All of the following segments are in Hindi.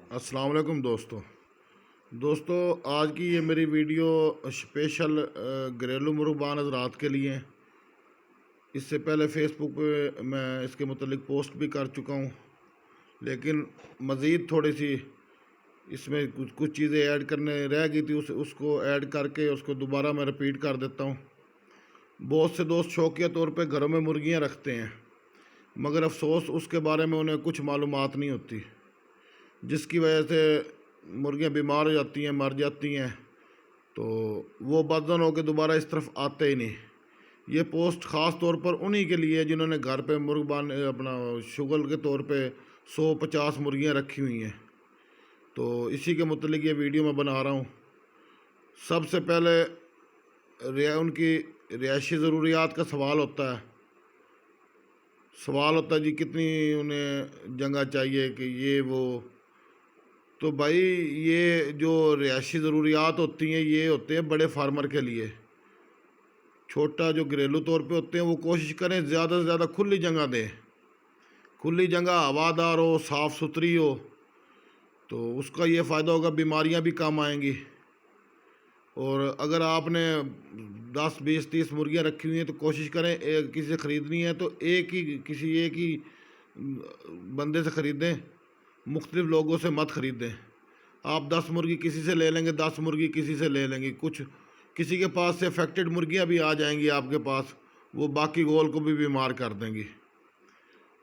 अस्सलाम वालेकुम दोस्तों आज की ये मेरी वीडियो स्पेशल घरेलू मुर्गबान हज़रात के लिए है। इससे पहले फेसबुक पे मैं इसके मुतलिक पोस्ट भी कर चुका हूँ, लेकिन मज़ीद थोड़ी सी इसमें कुछ कुछ चीज़ें ऐड करने रह गई थी, उसको ऐड करके उसको दोबारा मैं रिपीट कर देता हूँ। बहुत से दोस्त शौकिया तौर पे घरों में मुर्गियाँ रखते हैं, मगर अफसोस उसके बारे में उन्हें कुछ मालूमात नहीं होती, जिसकी वजह से मुर्गियाँ बीमार हो जाती हैं, मर जाती हैं। तो वो बदन होकर दोबारा इस तरफ आते ही नहीं। ये पोस्ट ख़ास तौर पर उन्हीं के लिए है जिन्होंने घर पे मुर्गबान अपना शुगर के तौर पे 150 मुर्गियाँ रखी हुई हैं। तो इसी के मुतलिक ये वीडियो मैं बना रहा हूँ। सबसे पहले उनकी रिहायशी ज़रूरियात का सवाल होता है जी, कितनी उन्हें जगह चाहिए कि ये वो। तो भाई ये जो रिहायशी ज़रूरियात होती हैं ये होते हैं बड़े फार्मर के लिए। छोटा जो घरेलू तौर पे होते हैं वो कोशिश करें ज़्यादा से ज़्यादा खुली जगह दें, खुली जगह हवादार हो, साफ़ सुथरी हो, तो उसका ये फ़ायदा होगा, बीमारियां भी कम आएंगी। और अगर आपने 10 20 30 मुर्गियां रखी हुई हैं तो कोशिश करें किसी से ख़रीदनी है तो किसी एक ही बंदे से ख़रीदें, मुख्तलिफ लोगों से मत ख़रीदें। आप 10 मुर्गी किसी से ले लेंगे, 10 मुर्गी किसी से ले लेंगे, किसी के पास से अफेक्टेड मुर्गियां भी आ जाएंगी आपके पास, वो बाकी गोल को भी बीमार कर देंगी।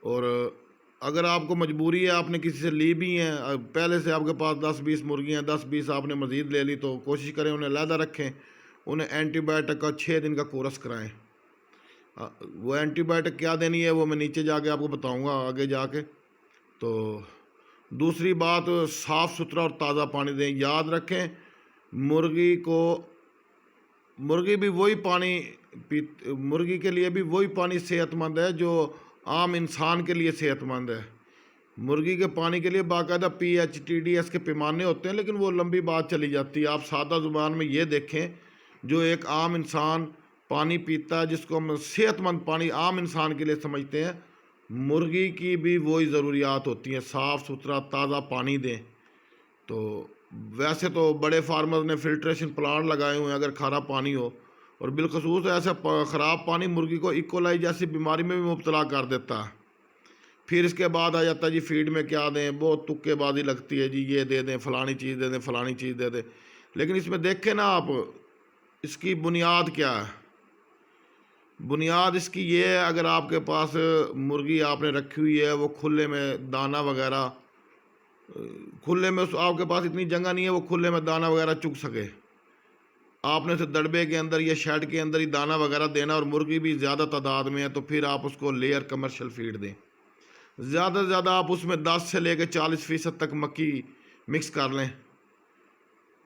और अगर आपको मजबूरी है, आपने किसी से ली भी हैं, पहले से आपके पास 10 20 मुर्गियाँ 10 20 आपने मज़ीद ले ली, तो कोशिश करें उन्हें अलहदा रखें, उन्हें एंटीबायोटिक का 6 दिन का कोर्स कराएं। वो एंटीबायोटिक क्या देनी है वो मैं नीचे जाके आपको बताऊंगा आगे जाके। तो दूसरी बात, साफ़ सुथरा और ताज़ा पानी दें। याद रखें, मुर्गी भी वही पानी मुर्गी के लिए भी वही पानी सेहतमंद है जो आम इंसान के लिए सेहतमंद है। मुर्गी के पानी के लिए बाकायदा pH TDS के पैमाने होते हैं, लेकिन वो लंबी बात चली जाती है। आप सादा ज़ुबान में ये देखें, जो एक आम इंसान पानी पीता है, जिसको हम सेहतमंद पानी आम इंसान के लिए समझते हैं, मुर्गी की भी वही ज़रूरियात होती हैं। साफ़ सुथरा ताज़ा पानी दें। तो वैसे तो बड़े फार्मर ने फिल्ट्रेशन प्लांट लगाए हुए हैं अगर खारा पानी हो, और बिलखसूस ऐसा ख़राब पानी मुर्गी को इकोलाई जैसी बीमारी में भी मुब्तला कर देता है। फिर इसके बाद आ जाता है जी, फीड में क्या दें, बहुत तुक्केबाजी लगती है जी, ये दे दें, फ़लानी चीज़ दे दें, फ़लानी चीज़ दे दें। लेकिन इसमें देखें ना आप, इसकी बुनियाद क्या है। बुनियाद इसकी ये है, अगर आपके पास मुर्गी आपने रखी हुई है, वो खुले में दाना वगैरह, खुले में आपके पास इतनी जगह नहीं है वो खुले में दाना वगैरह चुग सके, आपने उसे दड़बे के अंदर या शेड के अंदर ही दाना वगैरह देना, और मुर्गी भी ज़्यादा तादाद में है, तो फिर आप उसको लेयर कमर्शियल फीड दें। ज़्यादा से ज़्यादा आप उसमें 10 से लेकर 40% तक मक्की मिक्स कर लें।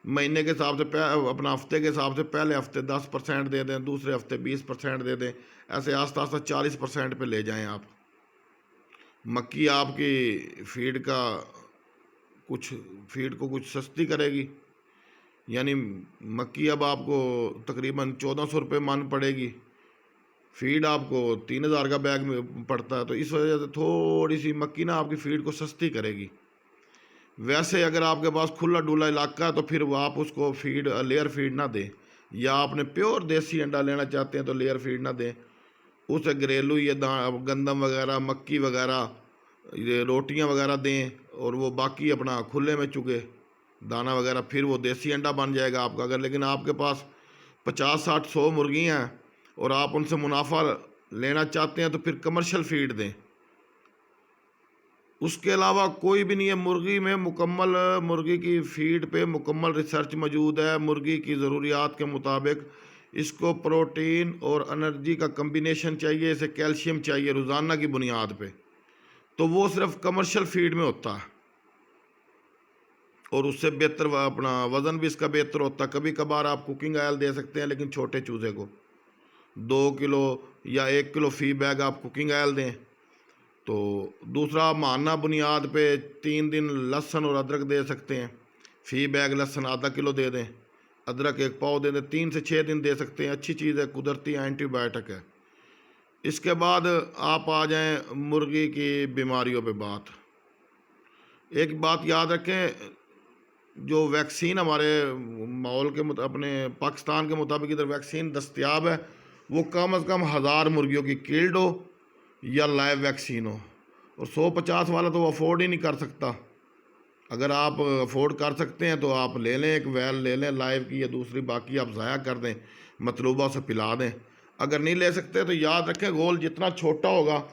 महीने के हिसाब से अपना हफ्ते के हिसाब से पहले हफ्ते 10% दे दें, दूसरे हफ्ते 20% दे दें, ऐसे आस्ता आस्ता 40% पे ले जाएं आप। मक्की आपकी फीड को कुछ सस्ती करेगी। यानी मक्की अब आपको तकरीबन 1400 रुपये मन पड़ेगी, फीड आपको 3000 का बैग में पड़ता है। तो इस वजह से थोड़ी सी मक्की ना आपकी फीड को सस्ती करेगी। वैसे अगर आपके पास खुला डुला इलाका है तो फिर वो आप उसको लेयर फीड ना दें, या आपने प्योर देसी अंडा लेना चाहते हैं तो लेयर फीड ना दें। उसे घरेलू ये गंदम वगैरह, मक्की वगैरह, ये रोटियां वगैरह दें, और वो बाकी अपना खुले में चुगे दाना वगैरह, फिर वो देसी अंडा बन जाएगा आपका। अगर लेकिन आपके पास 50 60 100 मुर्गियाँ हैं और आप उनसे मुनाफा लेना चाहते हैं तो फिर कमर्शियल फीड दें। उसके अलावा कोई भी नहीं है। मुर्गी की फीड पे मुकम्मल रिसर्च मौजूद है। मुर्गी की ज़रूरियात के मुताबिक इसको प्रोटीन और एनर्जी का कम्बिनेशन चाहिए, इसे कैल्शियम चाहिए रोज़ाना की बुनियाद पे, तो वो सिर्फ कमर्शियल फीड में होता है, और उससे बेहतर अपना वज़न भी इसका बेहतर होता है। कभी कभार आप कुकिंग ऑयल दे सकते हैं, लेकिन छोटे चूज़े को 2 किलो या 1 किलो फी बैग आप कुकिंग ऑयल दें। तो दूसरा, माना बुनियाद पे 3 दिन लहसुन और अदरक दे सकते हैं। फी बैग लहसुन आधा किलो दे दें, अदरक 1 पाव दे दें, 3 से 6 दिन दे सकते हैं। अच्छी चीज़ है, कुदरती एंटीबायोटिक है। इसके बाद आप आ जाएं मुर्गी की बीमारियों पे बात। एक बात याद रखें, जो वैक्सीन हमारे माहौल के अपने पाकिस्तान के मुताबिक इधर वैक्सीन दस्तयाब है, वो कम अज़ कम 1000 मुर्गियों की किल्ड हो या लाइव वैक्सीन हो। और 150 वाला तो अफोर्ड ही नहीं कर सकता। अगर आप अफोर्ड कर सकते हैं तो आप ले लें, एक वैल ले लें लाइव की, या दूसरी बाकी आप ज़ाया कर दें, मतलूबा से पिला दें। अगर नहीं ले सकते तो याद रखें, गोल जितना छोटा होगा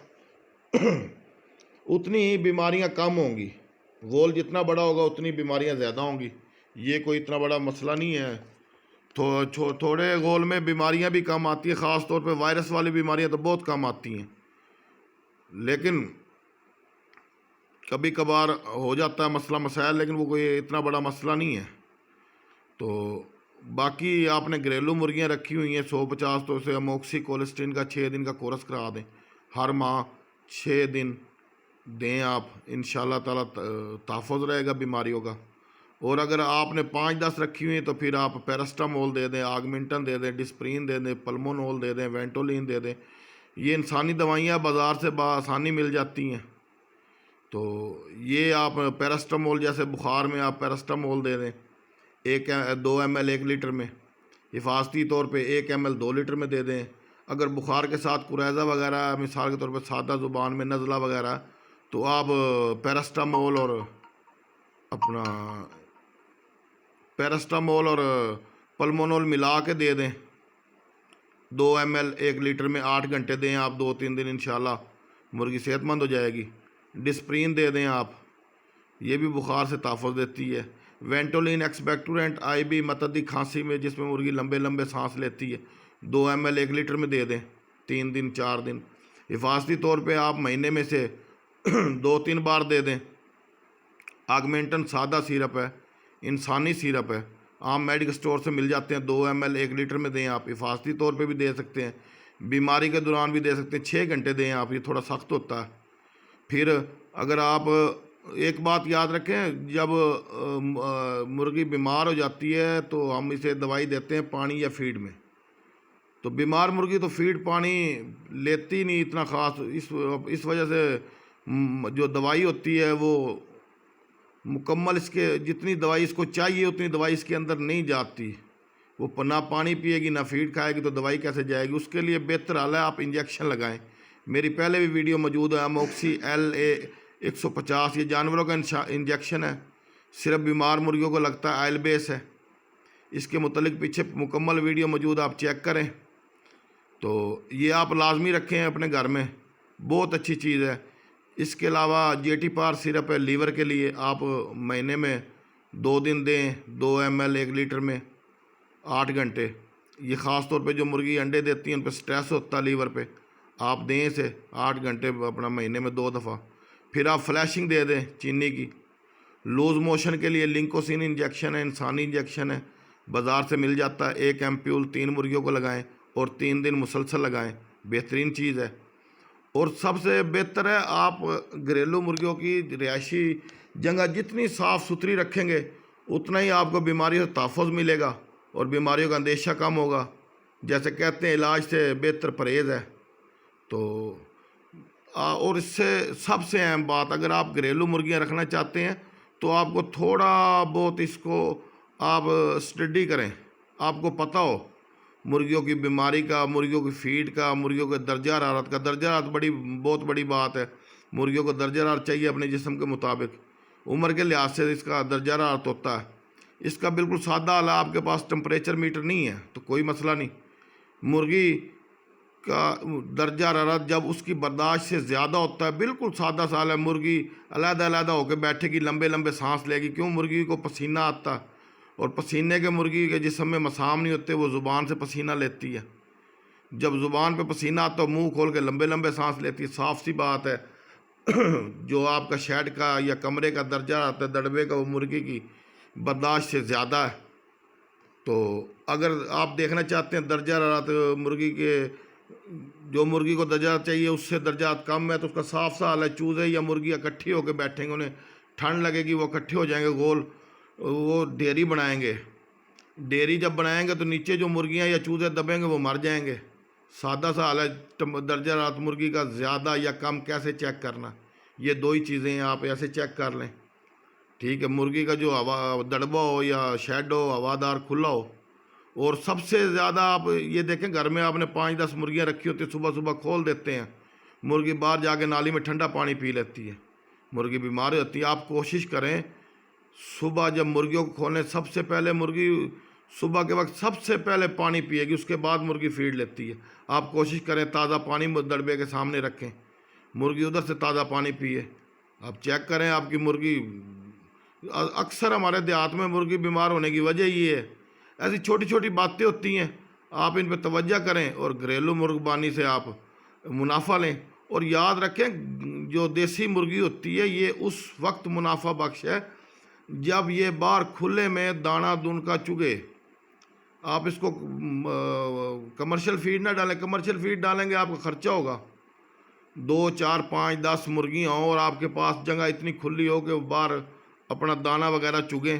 उतनी ही बीमारियां कम होंगी, गोल जितना बड़ा होगा उतनी बीमारियां ज़्यादा होंगी। ये कोई इतना बड़ा मसला नहीं है। थोड़े गोल में बीमारियां भी कम आती हैं, ख़ास तौर पे वायरस वाली बीमारियां तो बहुत कम आती हैं, लेकिन कभी कभार हो जाता है मसला मसाइल, लेकिन वो कोई इतना बड़ा मसला नहीं है। तो बाकी आपने घरेलू मुर्गियां रखी हुई हैं 150, तो उसे अमोक्सी कोलेस्ट्रीन का 6 दिन का कोर्स करा दें, हर माह 6 दिन दें आप, इंशाल्लाह ताला तहफ़्फ़ुज़ रहेगा बीमारियों का। और अगर आपने 5-10 रखी हुई हैं तो फिर आप पैरास्टामोल दे दें, आगमेंटन दे दें, डिस्प्रिन दे दें, पल्मोनोल दे दें, वेंटोलिन दे दें। ये इंसानी दवाइयाँ बाज़ार से आसानी मिल जाती हैं। तो ये आप पैरास्टामोल, जैसे बुखार में आप पैरास्टामोल दे दें 2 ml 1 लीटर में, हिफाजती तौर पे 1 ml 2 लीटर में दे दें। अगर बुखार के साथ कुरैज़ा वगैरह, मिसाल के तौर पे सादा ज़ुबान में नज़ला वगैरह, तो आप पैरास्टामोल और पल्मोनोल मिला के दे दें 2 ml 1 लीटर में, 8 घंटे दें आप, 2-3 दिन, इंशाल्लाह मुर्गी सेहतमंद हो जाएगी। डिस्प्रिन दे दें आप, ये भी बुखार से तहफ़्फ़ुज़ देती है। वेंटोलिन एक्सपेक्टोरेंट आईबी मतदी खांसी में, जिसमें मुर्गी लंबे लंबे सांस लेती है, 2 ml 1 लीटर में दे दें, 3 दिन 4 दिन। हिफाजती तौर पे आप महीने में से 2-3 बार दे दें। आगमेंटन सादा सिरप है, इंसानी सिरप है, आम मेडिकल स्टोर से मिल जाते हैं, 2 ml 1 लीटर में दें आप। हिफाजती तौर पे भी दे सकते हैं, बीमारी के दौरान भी दे सकते हैं, 6 घंटे दें आप, ये थोड़ा सख्त होता है। फिर अगर आप एक बात याद रखें, जब मुर्गी बीमार हो जाती है तो हम इसे दवाई देते हैं पानी या फीड में। तो बीमार मुर्गी तो फीड पानी लेती नहीं इतना ख़ास, इस वजह से जो दवाई होती है वो मुकम्मल, इसके जितनी दवाई इसको चाहिए उतनी दवाई इसके अंदर नहीं जाती। वो ना पानी पिएगी ना फीड खाएगी, तो दवाई कैसे जाएगी? उसके लिए बेहतर हाल है आप इंजेक्शन लगाएं। मेरी पहले भी वीडियो मौजूद है, अमोक्सी LA 150, ये जानवरों का इंजेक्शन है, सिर्फ बीमार मुर्गियों को लगता है, ऑयल बेस है। इसके मुतलिक पीछे मुकम्मल वीडियो मौजूद, आप चेक करें। तो ये आप लाजमी रखें अपने घर में, बहुत अच्छी चीज़ है। इसके अलावा JT पार सिरप है लीवर के लिए, आप महीने में 2 दिन दें, 2 ml 1 लीटर में, 8 घंटे। ये ख़ास तौर पे जो मुर्गी अंडे देती हैं उन पर स्ट्रेस होता है लीवर पे, आप दें इसे 8 घंटे अपना महीने में 2 दफ़ा। फिर आप फ्लैशिंग दे दें चीनी की। लूज़ मोशन के लिए लिंकोसिन इंजेक्शन है, इंसानी इंजेक्शन है, बाज़ार से मिल जाता है, 1 एम्प्यूल 3 मुर्गियों को लगाएं और 3 दिन मुसलसल लगाएं, बेहतरीन चीज़ है। और सबसे बेहतर है आप घरेलू मुर्गियों की रिहायशी जगह जितनी साफ़ सुथरी रखेंगे उतना ही आपको बीमारियों से तहफ़्फ़ुज़ मिलेगा और बीमारियों का अंदेशा कम होगा। जैसे कहते हैं इलाज से बेहतर परहेज़ है। तो और इससे सबसे अहम बात, अगर आप घरेलू मुर्गियां रखना चाहते हैं तो आपको थोड़ा बहुत इसको आप स्टडी करें, आपको पता हो मुर्गियों की बीमारी का, मुर्गियों की फीड का, मुर्गियों के दर्जा हरारत का। दर्जा हरारत बहुत बड़ी बात है। मुर्गियों को दर्जा हरारत चाहिए अपने जिस्म के मुताबिक, उम्र के लिहाज से इसका दर्जा हरारत होता है। इसका बिल्कुल सादा हाल है, आपके पास टेम्परेचर मीटर नहीं है तो कोई मसला नहीं। मुर्गी का दर्जा हरारत जब उसकी बर्दाश्त से ज़्यादा होता है, बिल्कुल सादा साल है, मुर्गी अलग-अलग होकर बैठेगी, लंबे लंबे सांस लेगी। क्यों? मुर्गी को पसीना आता है, और पसीने के मुर्गी के जिस्म में मसाम नहीं होते, वो ज़ुबान से पसीना लेती है। जब ज़ुबान पे पसीना आता है मुंह खोल के लंबे लंबे सांस लेती है। साफ सी बात है जो आपका शेड का या कमरे का दर्जा आता है दड़बे का, वो मुर्गी की बर्दाश्त से ज़्यादा है। तो अगर आप देखना चाहते हैं दर्जा हरारत मुर्गी के, जो मुर्गी को दर्जा चाहिए उससे दर्जा कम है, तो उसका साफ सा हाल है, चूज़े या मुर्गियाँ इकट्ठी होकर बैठेंगे, उन्हें ठंड लगेगी, वो इकट्ठे हो जाएंगे गोल, वो डेयरी बनाएंगे। डेयरी जब बनाएंगे तो नीचे जो मुर्गियाँ या चूज़े दबेंगे वो मर जाएंगे। सादा सा हाल है। दर्जा रात मुर्गी का ज़्यादा या कम कैसे चेक करना, ये 2 ही चीज़ें हैं, आप ऐसे चेक कर लें। ठीक है, मुर्गी का जो हवा दड़बा हो या शेड हो, हवादार खुला हो। और सबसे ज़्यादा आप ये देखें, घर में आपने 5-10 मुर्गियाँ रखी होती, सुबह सुबह खोल देते हैं, मुर्गी बाहर जाके नाली में ठंडा पानी पी लेती है, मुर्गी बीमार हो जाती है। आप कोशिश करें सुबह जब मुर्गियों को खोलें, सबसे पहले मुर्गी सुबह के वक्त सबसे पहले पानी पिएगी, उसके बाद मुर्गी फीड लेती है। आप कोशिश करें ताज़ा पानी दड़बे के सामने रखें, मुर्गी उधर से ताज़ा पानी पिए। आप चेक करें आपकी मुर्गी, अक्सर हमारे देहात में मुर्गी बीमार होने की वजह ये है। ऐसी छोटी छोटी बातें होती हैं, आप इन पर तवज्जो करें और घरेलू मुर्गबानी से आप मुनाफा लें। और याद रखें, जो देसी मुर्गी होती है ये उस वक्त मुनाफा बख्श है जब ये बाहर खुले में दाना दून का चुगे। आप इसको कमर्शियल फीड ना डालें, कमर्शियल फीड डालेंगे आपका खर्चा होगा। 2, 4, 5, 10 मुर्गियाँ हों और आपके पास जगह इतनी खुली हो कि बाहर अपना दाना वगैरह चुगें,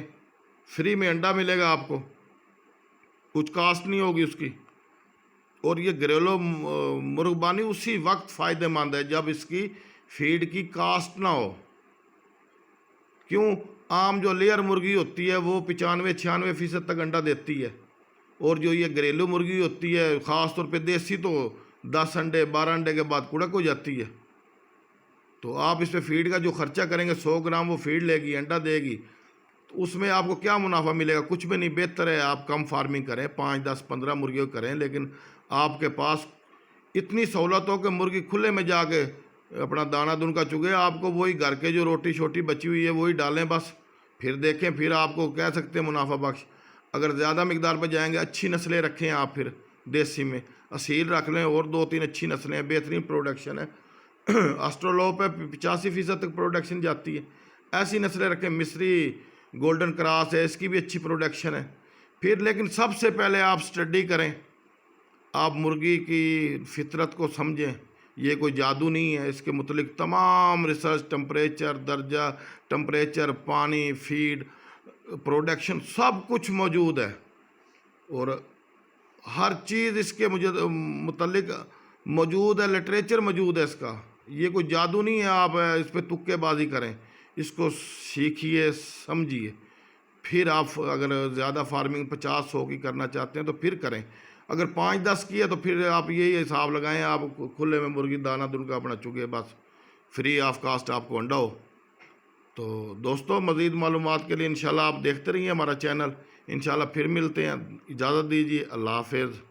फ्री में अंडा मिलेगा आपको, कुछ कास्ट नहीं होगी उसकी। और ये घरेलू मुर्गबानी उसी वक्त फ़ायदेमंद है जब इसकी फीड की कास्ट ना हो। क्यों? आम जो लेयर मुर्गी होती है वो 95-96% तक अंडा देती है, और जो ये घरेलू मुर्गी होती है ख़ास तौर पे देसी, तो 10 अंडे 12 अंडे के बाद कुड़क हो जाती है। तो आप इस पर फीड का जो खर्चा करेंगे, 100 ग्राम वो फीड लेगी, अंडा देगी, तो उसमें आपको क्या मुनाफा मिलेगा? कुछ भी नहीं। बेहतर है आप कम फार्मिंग करें, 5, 10, 15 मुर्गियों करें, लेकिन आपके पास इतनी सहूलत हो कि मुर्गी खुले में जाके अपना दाना दुन का चुगे, आपको वही घर के जो रोटी छोटी बची हुई है वही डालें बस, फिर देखें, फिर आपको कह सकते हैं मुनाफा बख्श। अगर ज़्यादा मकदार पर जाएंगे, अच्छी नस्लें रखें आप, फिर देसी में असील रख लें और 2-3 अच्छी नस्लें हैं, बेहतरीन प्रोडक्शन है। ऑस्ट्रेलोप है, 85% तक प्रोडक्शन जाती है, ऐसी नस्लें रखें। मिस्री गोल्डन क्रॉस है, इसकी भी अच्छी प्रोडक्शन है। फिर लेकिन सबसे पहले आप स्टडी करें, आप मुर्गी की फितरत को समझें, ये कोई जादू नहीं है, इसके मुतलिक तमाम रिसर्च, टेम्परेचर, दर्जा टेम्परेचर, पानी, फीड, प्रोडक्शन, सब कुछ मौजूद है। और हर चीज़ इसके मुतलिक मौजूद है, लिटरेचर मौजूद है इसका। ये कोई जादू नहीं है आप इस पर तुक्केबाजी करें, इसको सीखिए, समझिए, फिर आप अगर ज़्यादा फार्मिंग 50-100 की करना चाहते हैं तो फिर करें। अगर 5-10 की है तो फिर आप यही हिसाब लगाएं, आप खुले में मुर्गी दाना दुनका अपना चुगे, बस फ्री ऑफ कास्ट आपको अंडा हो। तो दोस्तों, मज़ीद मालूमात के लिए इंशाल्लाह आप देखते रहिए हमारा चैनल। इंशाल्लाह फिर मिलते हैं, इजाज़त दीजिए, अल्लाह हाफ़िज़।